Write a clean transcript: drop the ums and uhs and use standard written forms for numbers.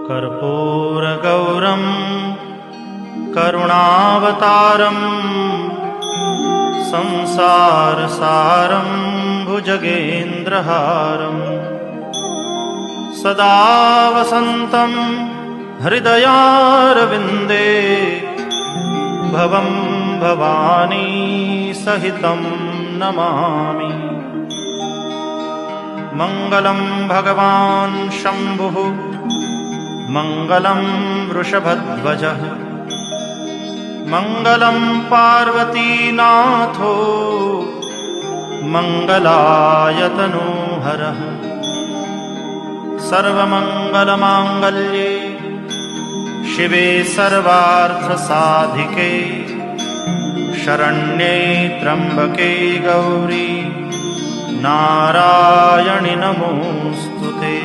कर्पूरगौरं करुणावतारं संसारसारं भुजगेन्द्रहारं सदा वसन्तं हृदयारविन्दे भवं भवानी सहितं नमामि। मङ्गलं भगवान् शम्भुः मङ्गलं वृषभध्वजः मङ्गलं पार्वतीनाथो मङ्गलायतनोहरः। सर्वमङ्गलमाङ्गल्ये शिवे सर्वार्थसाधिके शरण्ये त्र्यम्बके गौरी नारायणि नमोऽस्तुते।